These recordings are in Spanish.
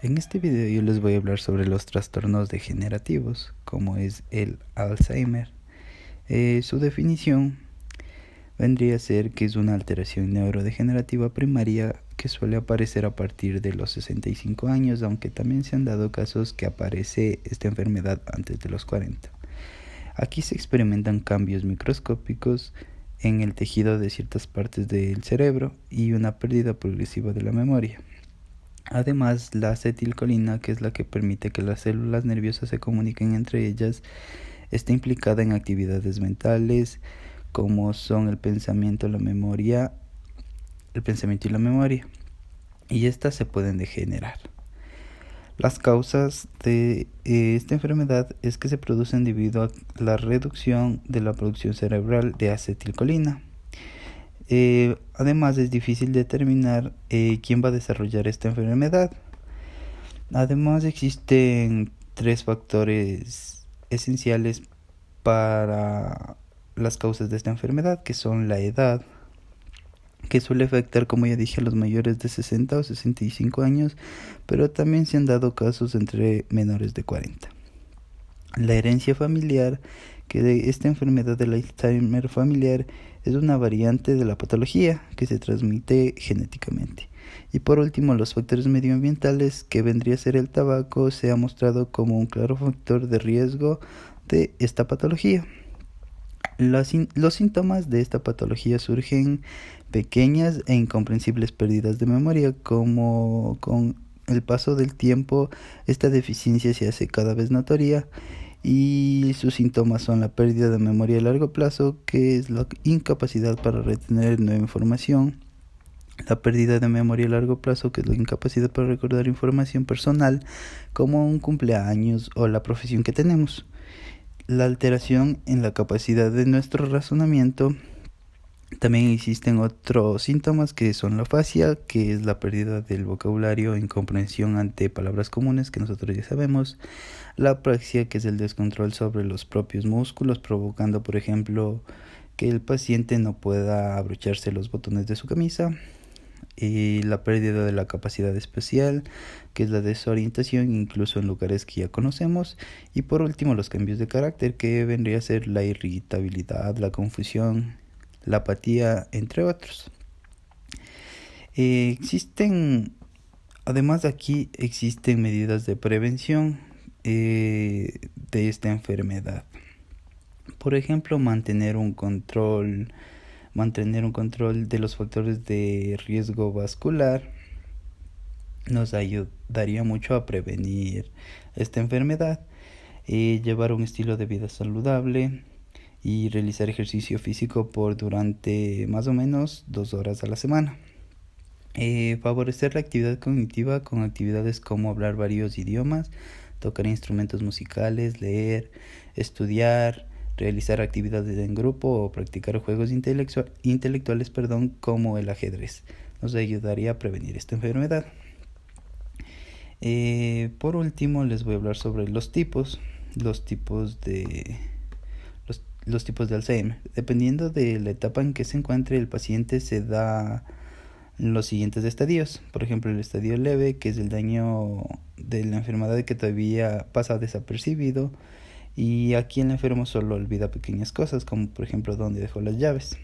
En este video yo les voy a hablar sobre los trastornos degenerativos, como es el Alzheimer. Su definición vendría a ser que es una alteración neurodegenerativa primaria que suele aparecer a partir de los 65 años, aunque también se han dado casos que aparece esta enfermedad antes de los 40. Aquí se experimentan cambios microscópicos en el tejido de ciertas partes del cerebro y una pérdida progresiva de la memoria. Además, la acetilcolina, que es la que permite que las células nerviosas se comuniquen entre ellas, está implicada en actividades mentales como son el pensamiento y la memoria, y estas se pueden degenerar. Las causas de esta enfermedad es que se producen debido a la reducción de la producción cerebral de acetilcolina. Además, es difícil determinar quién va a desarrollar esta enfermedad. Además, existen 3 factores esenciales para las causas de esta enfermedad, que son la edad, que suele afectar, como ya dije, a los mayores de 60 o 65 años, pero también se han dado casos entre menores de 40. La herencia familiar, que de esta enfermedad del Alzheimer familiar es una variante de la patología que se transmite genéticamente. Y por último, los factores medioambientales, que vendría a ser el tabaco, se ha mostrado como un claro factor de riesgo de esta patología. Los síntomas de esta patología surgen pequeñas e incomprensibles pérdidas de memoria, como con el paso del tiempo esta deficiencia se hace cada vez notoria, y sus síntomas son la pérdida de memoria a largo plazo, que es la incapacidad para retener nueva información, la pérdida de memoria a largo plazo, que es la incapacidad para recordar información personal como un cumpleaños o la profesión que tenemos, la alteración en la capacidad de nuestro razonamiento. También existen otros síntomas que son la afasia, que es la pérdida del vocabulario en comprensión ante palabras comunes que nosotros ya sabemos, la apraxia, que es el descontrol sobre los propios músculos, provocando, por ejemplo, que el paciente no pueda abrocharse los botones de su camisa, y la pérdida de la capacidad espacial, que es la desorientación incluso en lugares que ya conocemos, y por último los cambios de carácter, que vendría a ser la irritabilidad, la confusión, la apatía, entre otros. Además de aquí, existen medidas de prevención de esta enfermedad. Por ejemplo, mantener un control de los factores de riesgo vascular nos ayudaría mucho a prevenir esta enfermedad. Llevar un estilo de vida saludable y realizar ejercicio físico durante más o menos 2 horas a la semana. Favorecer la actividad cognitiva con actividades como hablar varios idiomas, tocar instrumentos musicales, leer, estudiar, realizar actividades en grupo o practicar juegos intelectuales, como el ajedrez. Nos ayudaría a prevenir esta enfermedad. Por último, les voy a hablar sobre los tipos de Alzheimer. Dependiendo de la etapa en que se encuentre el paciente, se da los siguientes estadios. Por ejemplo, el estadio leve, que es el daño de la enfermedad que todavía pasa desapercibido, y aquí el enfermo solo olvida pequeñas cosas, como por ejemplo dónde dejó las llaves.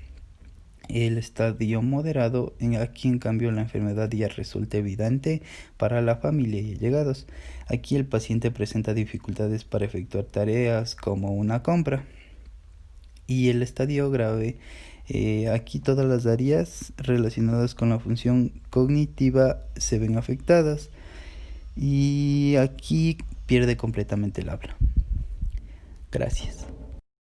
El estadio moderado, aquí en cambio la enfermedad ya resulta evidente para la familia y allegados. Aquí el paciente presenta dificultades para efectuar tareas como una compra. Y el estadio grave, aquí todas las áreas relacionadas con la función cognitiva se ven afectadas, y aquí pierde completamente el habla. Gracias.